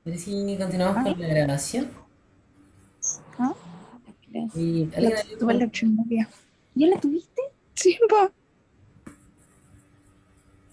Pero si continuamos Ah, con la grabación. ah, Y la alguien había tuve la preguntado. Trinmovia. ¿Ya la tuviste? Sí, pa.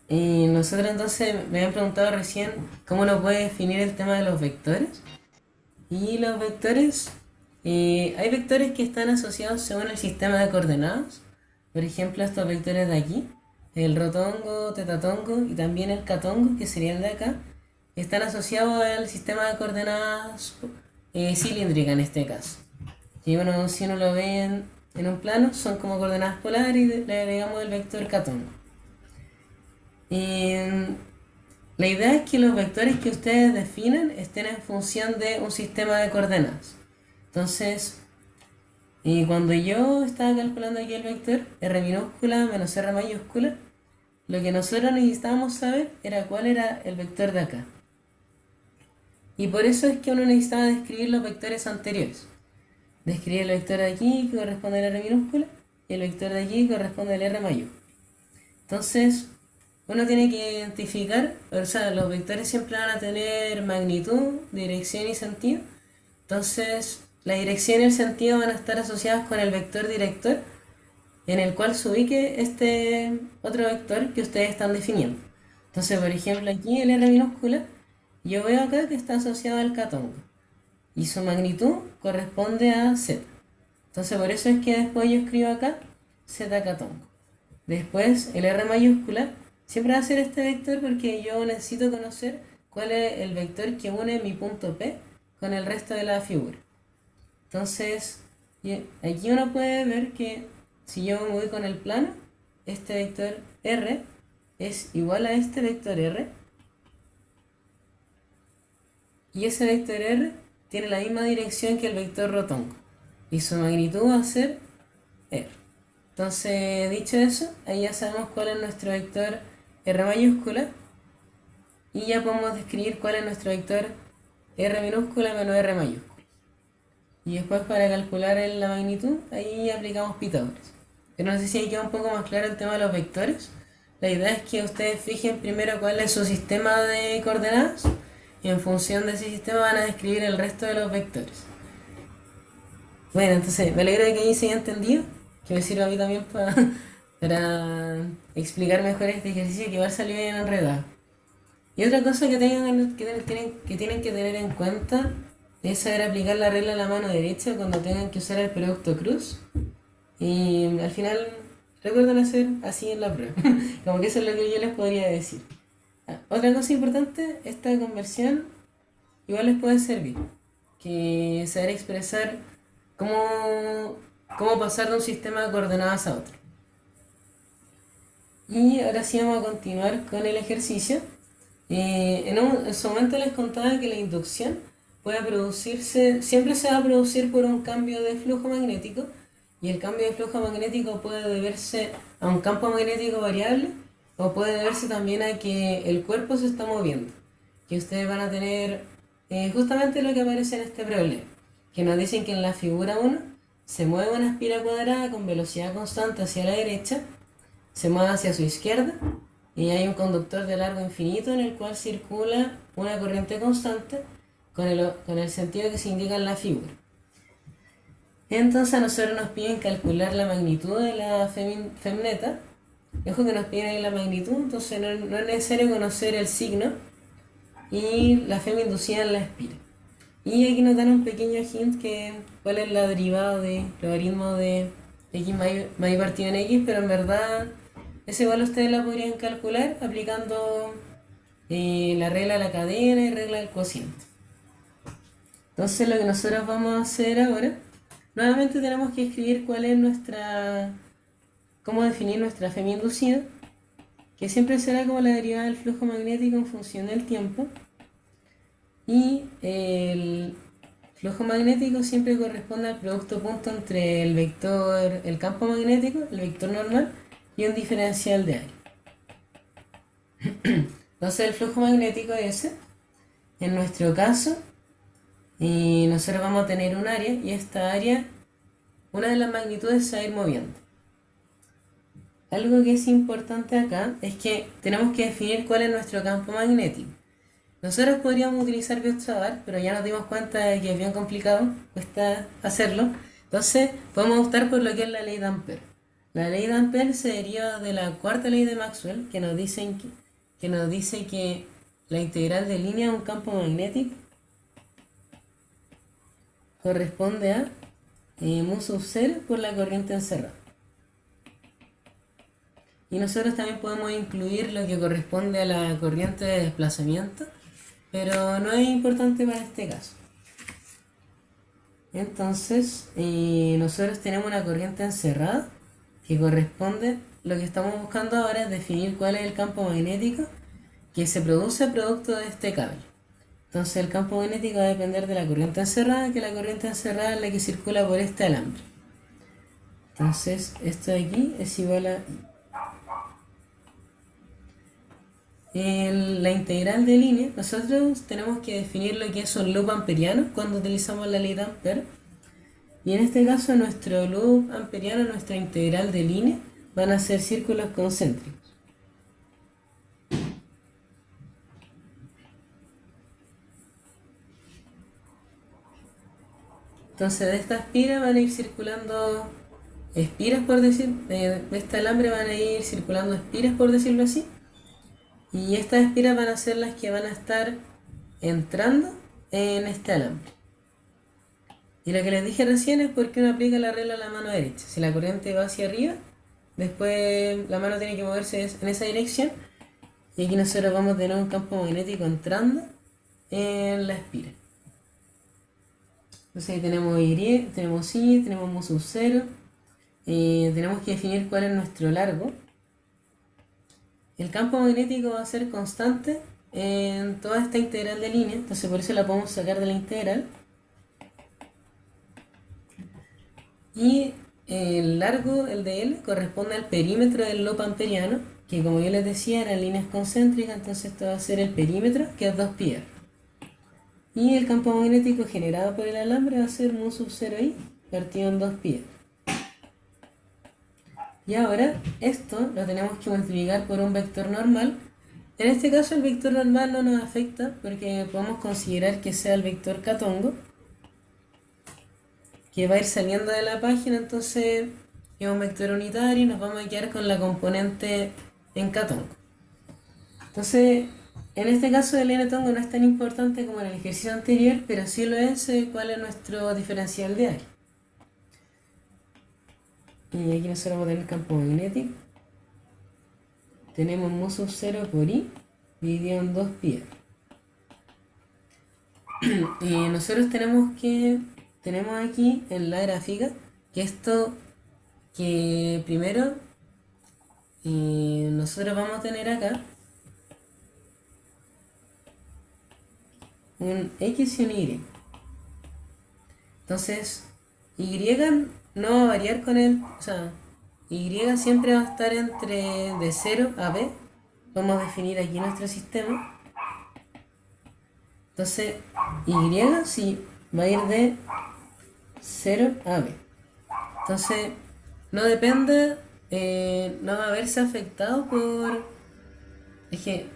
Y nosotros entonces me habían preguntado recién cómo uno puede definir el tema de los vectores. Y los vectores, hay vectores que están asociados según el sistema de coordenadas. Por ejemplo, estos vectores de aquí, el rotongo, tetatongo y también el catongo, que sería el de acá, están asociados al sistema de coordenadas cilíndrica en este caso. Y uno, si uno lo ve en un plano, son como coordenadas polares y le agregamos el vector catongo. Y la idea es que los vectores que ustedes definen estén en función de un sistema de coordenadas. Entonces, y cuando yo estaba calculando aquí el vector R minúscula menos R mayúscula, lo que nosotros necesitábamos saber era cuál era el vector de acá. Y por eso es que uno necesitaba describir los vectores anteriores. Describir el vector de aquí que corresponde al R minúscula y el vector de aquí que corresponde al R mayúscula. Entonces, uno tiene que identificar, o sea, los vectores siempre van a tener magnitud, dirección y sentido. Entonces, la dirección y el sentido van a estar asociados con el vector director, en el cual se ubique este otro vector que ustedes están definiendo. Entonces, por ejemplo, aquí el R minúscula, yo veo acá que está asociado al catongo y su magnitud corresponde a Z. Entonces, por eso es que después yo escribo acá Z catongo. Después, el R mayúscula siempre va a ser este vector porque yo necesito conocer cuál es el vector que une mi punto P con el resto de la figura. Entonces, aquí uno puede ver que si yo me voy con el plano, este vector R es igual a este vector R y ese vector R tiene la misma dirección que el vector rotongo y su magnitud va a ser R. Entonces, dicho eso, ahí ya sabemos cuál es nuestro vector R mayúscula y ya podemos describir cuál es nuestro vector R minúscula menos R mayúscula. Y después para calcular la magnitud, ahí aplicamos Pitágoras. Pero no sé si ahí queda un poco más claro el tema de los vectores. La idea es que ustedes fijen primero cuál es su sistema de coordenadas y en función de ese sistema van a describir el resto de los vectores. Bueno, entonces me alegro de que ahí se haya entendido, que me sirva a mí también para explicar mejor este ejercicio que igual salió bien enredado. Y otra cosa que tienen que tener en cuenta es saber aplicar la regla a la mano derecha cuando tengan que usar el producto cruz. Y al final recuerden hacer así en la prueba. Como que eso es lo que yo les podría decir. Otra cosa importante, esta conversión igual les puede servir. Que saber expresar cómo, cómo pasar de un sistema de coordenadas a otro. Y ahora sí vamos a continuar con el ejercicio. En su momento les contaba que la inducción puede producirse, siempre se va a producir por un cambio de flujo magnético y el cambio de flujo magnético puede deberse a un campo magnético variable o puede deberse también a que el cuerpo se está moviendo, que ustedes van a tener justamente lo que aparece en este problema, que nos dicen que en la figura 1 se mueve una espiral cuadrada con velocidad constante hacia la derecha, se mueve hacia su izquierda y hay un conductor de largo infinito en el cual circula una corriente constante con el sentido que se indica en la figura. Entonces a nosotros nos piden calcular la magnitud de la femneta. Ojo que nos piden ahí la magnitud, entonces no es necesario conocer el signo y la fem inducida en la espiral. Y aquí nos dan un pequeño hint que cuál es la derivada de logaritmo de x mayor partido en x, pero en verdad esa igual ustedes la podrían calcular aplicando la regla de la cadena y regla del cociente. Entonces lo que nosotros vamos a hacer ahora, nuevamente tenemos que escribir cuál es cómo definir nuestra fem inducida, que siempre será como la derivada del flujo magnético en función del tiempo. Y el flujo magnético siempre corresponde al producto punto entre el campo magnético, el vector normal, y un diferencial de área. Entonces el flujo magnético es ese. En nuestro caso, nosotros vamos a tener un área y esta área, una de las magnitudes se va a ir moviendo. Algo que es importante acá es que tenemos que definir cuál es nuestro campo magnético. Nosotros podríamos utilizar Bioextrabar, pero ya nos dimos cuenta de que es bien complicado, cuesta hacerlo. Entonces podemos optar por lo que es la ley de Ampère. La ley de Ampère se deriva de la cuarta ley de Maxwell, que nos dice que la integral de línea de un campo magnético corresponde a mu sub 0 por la corriente encerrada. Y nosotros también podemos incluir lo que corresponde a la corriente de desplazamiento, pero no es importante para este caso. Entonces, nosotros tenemos una corriente encerrada que corresponde, lo que estamos buscando ahora es definir cuál es el campo magnético que se produce producto de este cable. Entonces el campo magnético va a depender de la corriente encerrada, que la corriente encerrada es la que circula por este alambre. Entonces esto de aquí es igual a la integral de línea. Nosotros tenemos que definir lo que es un loop amperiano cuando utilizamos la ley de Ampère. Y en este caso nuestro loop amperiano, nuestra integral de línea, van a ser círculos concéntricos. Entonces de esta espira van a ir circulando espiras, por decir, de este alambre van a ir circulando espiras, por decirlo así. Y estas espiras van a ser las que van a estar entrando en este alambre. Y lo que les dije recién es porque uno aplica la regla a la mano derecha. Si la corriente va hacia arriba, después la mano tiene que moverse en esa dirección. Y aquí nosotros vamos a tener un campo magnético entrando en la espira. Entonces ahí tenemos Y, tenemos I, tenemos mu sub 0. Tenemos que definir cuál es nuestro largo. El campo magnético va a ser constante en toda esta integral de línea, entonces por eso la podemos sacar de la integral. Y el largo, el de L, corresponde al perímetro del loop amperiano, que como yo les decía eran líneas concéntricas, entonces esto va a ser el perímetro, que es 2πr. Y el campo magnético generado por el alambre va a ser mu sub 0i partido en 2πr. Y ahora esto lo tenemos que multiplicar por un vector normal. En este caso el vector normal no nos afecta porque podemos considerar que sea el vector catongo, que va a ir saliendo de la página, entonces es un vector unitario y nos vamos a quedar con la componente en catongo. Entonces, en este caso el n tongo no es tan importante como en el ejercicio anterior, pero sí lo es cuál es nuestro diferencial de área. Y aquí nosotros vamos a tener campo magnético. Tenemos mu sub 0 por I dividido en 2πr. Y nosotros tenemos aquí en la gráfica que esto, que primero nosotros vamos a tener acá un X y un Y. Entonces, Y no va a variar con él, o sea, Y siempre va a estar entre de 0 a B. Vamos a definir aquí nuestro sistema. Entonces, Y sí va a ir de 0 a B. Entonces, no depende, no va a verse afectado por... Es que,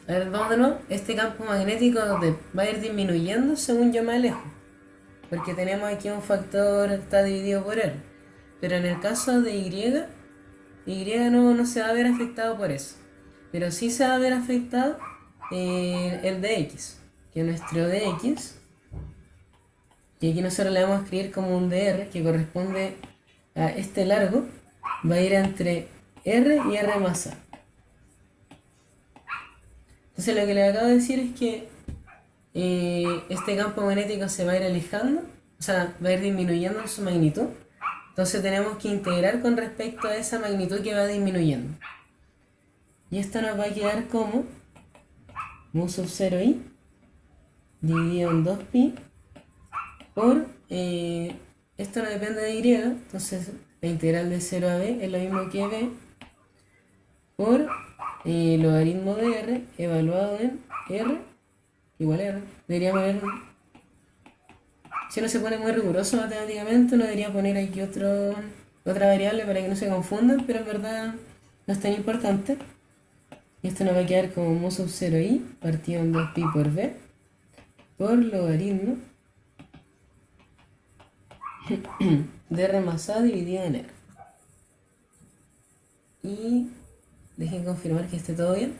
a ver, vamos de nuevo. Este campo magnético va a ir disminuyendo según yo me alejo, porque tenemos aquí un factor, está dividido por R. Pero en el caso de Y no se va a ver afectado por eso. Pero sí se va a ver afectado el de X, que nuestro de X, y aquí nosotros le vamos a escribir como un dr, que corresponde a este largo, va a ir entre R y R más A. Entonces lo que les acabo de decir es que este campo magnético se va a ir alejando, o sea, va a ir disminuyendo en su magnitud. Entonces tenemos que integrar con respecto a esa magnitud que va disminuyendo. Y esto nos va a quedar como mu sub 0i dividido en 2pi por, esto no depende de Y, entonces la integral de 0 a b es lo mismo que b por logaritmo de r evaluado en r igual a r. Debería poner, si uno se pone muy riguroso matemáticamente, uno debería poner aquí otra variable para que no se confundan, pero en verdad no es tan importante. Y esto nos va a quedar como mu sub 0i partido en 2pi por b por logaritmo de r más a dividido en r. Y dejen confirmar que esté todo bien.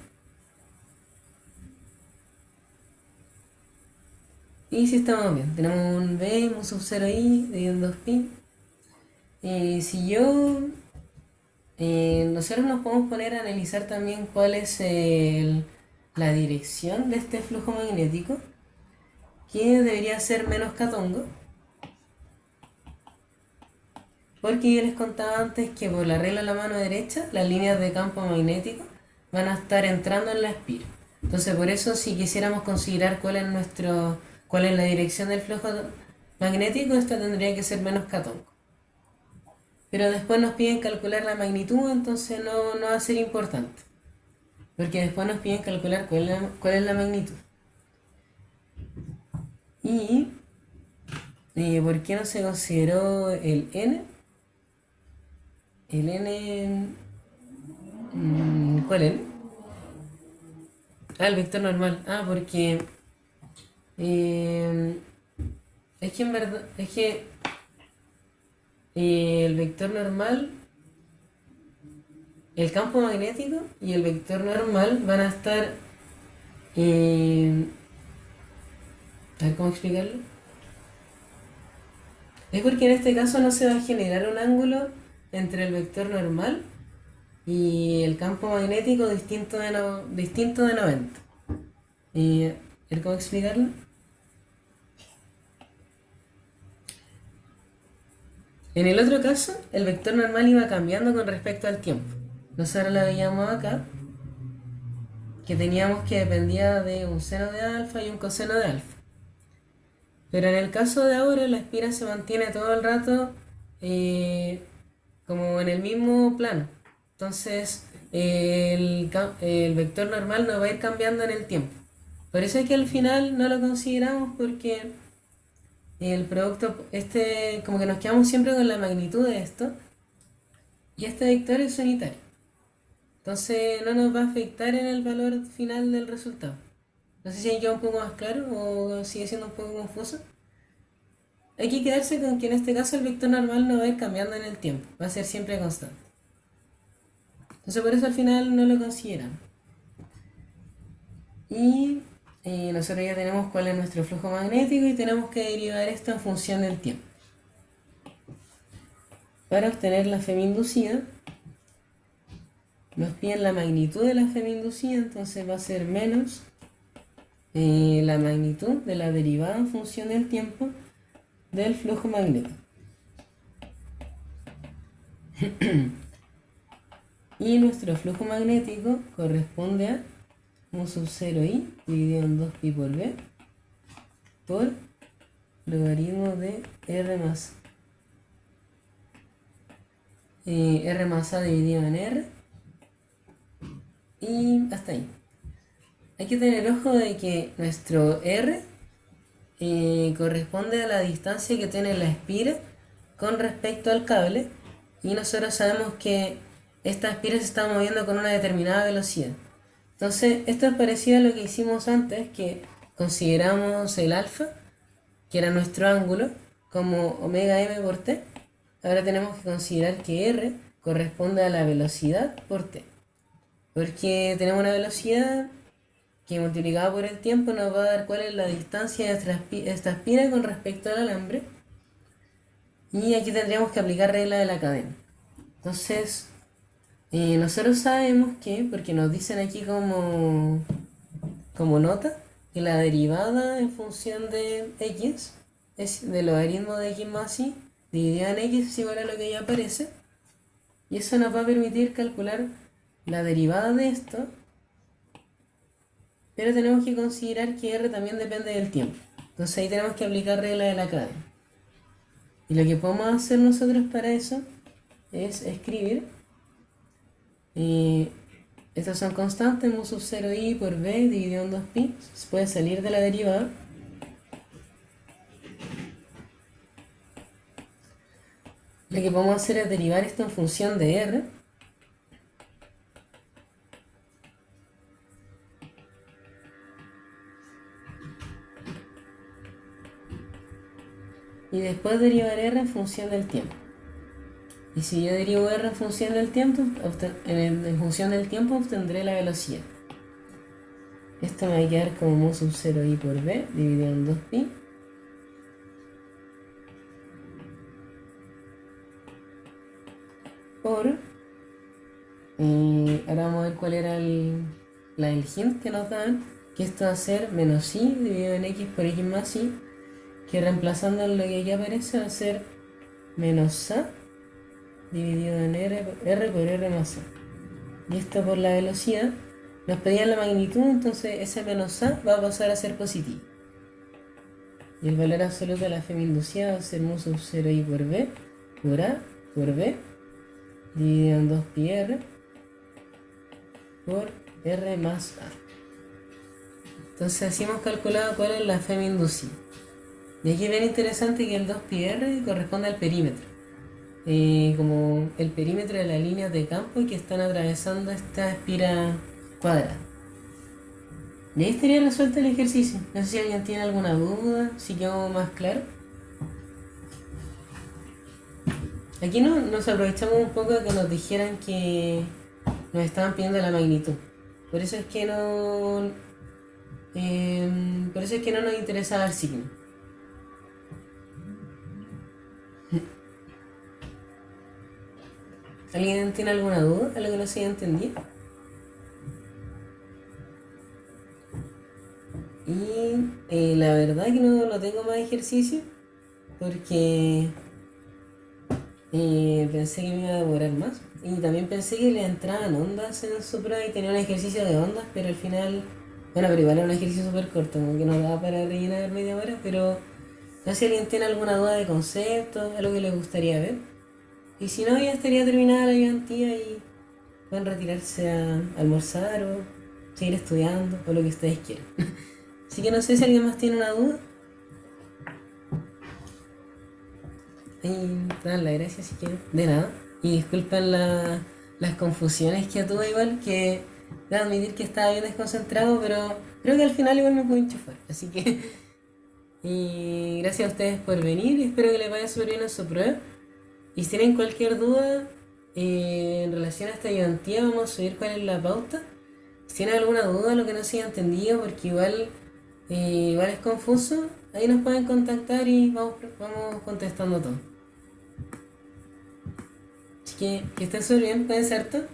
Y si estamos bien, tenemos un b mu sub 0i dividido en 2pi. Si yo nosotros nos podemos poner a analizar también cuál es la dirección de este flujo magnético, que debería ser menos catongo, porque yo les contaba antes que por la regla de la mano derecha las líneas de campo magnético van a estar entrando en la espira. Entonces por eso si quisiéramos considerar cuál es la dirección del flujo magnético, esta tendría que ser menos catongo. Pero después nos piden calcular la magnitud, entonces no va a ser importante. Porque después nos piden calcular cuál es la magnitud. Y ¿por qué no se consideró el n? El n... ¿cuál n? El vector normal. Porque... es que en verdad... Es que... el vector normal... El campo magnético y el vector normal van a estar... a ver cómo explicarlo. Es porque en este caso no se va a generar un ángulo entre el vector normal y el campo magnético distinto de 90. A ver cómo explicarlo. En el otro caso, el vector normal iba cambiando con respecto al tiempo. Nosotros lo veíamos acá, que teníamos que dependía de un seno de alfa y un coseno de alfa. Pero en el caso de ahora, la espira se mantiene todo el rato como en el mismo plano. Entonces, el vector normal no va a ir cambiando en el tiempo. Por eso es que al final no lo consideramos, porque el producto, como que nos quedamos siempre con la magnitud de esto, y este vector es unitario. Entonces no nos va a afectar en el valor final del resultado. No sé si ahí queda un poco más claro o sigue siendo un poco confuso. Hay que quedarse con que en este caso el vector normal no va a ir cambiando en el tiempo, va a ser siempre constante. Entonces por eso al final no lo consideramos. Y nosotros ya tenemos cuál es nuestro flujo magnético y tenemos que derivar esto en función del tiempo. Para obtener la Fm inducida, nos piden la magnitud de la Fm inducida, entonces va a ser menos la magnitud de la derivada en función del tiempo del flujo magnético. Y nuestro flujo magnético corresponde a mu sub 0i dividido en 2pi por b por logaritmo de r más a dividido en r. Y hasta ahí. Hay que tener ojo de que nuestro r corresponde a la distancia que tiene la espira con respecto al cable, y nosotros sabemos que esta espira se está moviendo con una determinada velocidad. Entonces esto es parecido a lo que hicimos antes, que consideramos el alfa, que era nuestro ángulo, como omega m por t. Ahora tenemos que considerar que r corresponde a la velocidad por t, porque tenemos una velocidad que multiplicada por el tiempo nos va a dar cuál es la distancia de esta espira con respecto al alambre. Y aquí tendríamos que aplicar regla de la cadena. Entonces, nosotros sabemos que, porque nos dicen aquí como nota, que la derivada en función de x es del logaritmo de x más y dividido en x es igual a lo que ya aparece. Y eso nos va a permitir calcular la derivada de esto. Pero tenemos que considerar que r también depende del tiempo. Entonces ahí tenemos que aplicar regla de la cadena. Y lo que podemos hacer nosotros para eso es escribir. Estas son constantes, mu sub 0i por b dividido en 2pi. Se puede salir de la derivada. Lo que podemos hacer es derivar esto en función de r. y después derivar R en función del tiempo. Y si yo derivo R en función del tiempo, en función del tiempo obtendré la velocidad. Esto me va a quedar como mu sub 0 I por B dividido en 2pi. Por... ahora vamos a ver cuál era la del hint que nos daban. Que esto va a ser menos I dividido en X por X más I. Que reemplazando lo que aquí aparece va a ser menos A dividido en R por R más A. Y esto por la velocidad. Nos pedían la magnitud, entonces ese menos A va a pasar a ser positivo. Y el valor absoluto de la Fm inducida va a ser mu sub 0 I por B por A por B dividido en 2pi R por R más A. Entonces así hemos calculado cuál es la Fm inducida. Y aquí es bien interesante que el 2pi R corresponde al perímetro. Como el perímetro de las líneas de campo que están atravesando esta espira cuadrada. Y ahí estaría resuelto el ejercicio. No sé si alguien tiene alguna duda, si quedó más claro. Aquí nos aprovechamos un poco de que nos dijeran que nos estaban pidiendo la magnitud. Por eso es que no nos interesaba el signo. ¿Alguien tiene alguna duda? ¿Algo que no se haya entendido? Y la verdad que no tengo más ejercicio porque pensé que me iba a demorar más. Y también pensé que le entraban ondas en su prueba y tenía un ejercicio de ondas, pero al final, bueno, pero igual era un ejercicio súper corto, como que no daba para rellenar media hora, pero no sé si alguien tiene alguna duda de concepto, algo que les gustaría ver. Y si no, ya estaría terminada la ayudantía y pueden retirarse a almorzar o seguir estudiando o lo que ustedes quieran. Así que no sé si alguien más tiene una duda. Y dan las gracias si quieren. De nada. Y disculpen las confusiones que tuve igual, que de admitir que estaba bien desconcentrado, pero creo que al final igual me pude enchufar. Así que... Y gracias a ustedes por venir y espero que les vaya súper bien en su prueba. Y si tienen cualquier duda en relación a esta ayudantía, vamos a subir cuál es la pauta. Si tienen alguna duda, lo que no se haya entendido, porque igual es confuso, ahí nos pueden contactar y vamos contestando todo. Así que estén súper bien, pueden ser harto.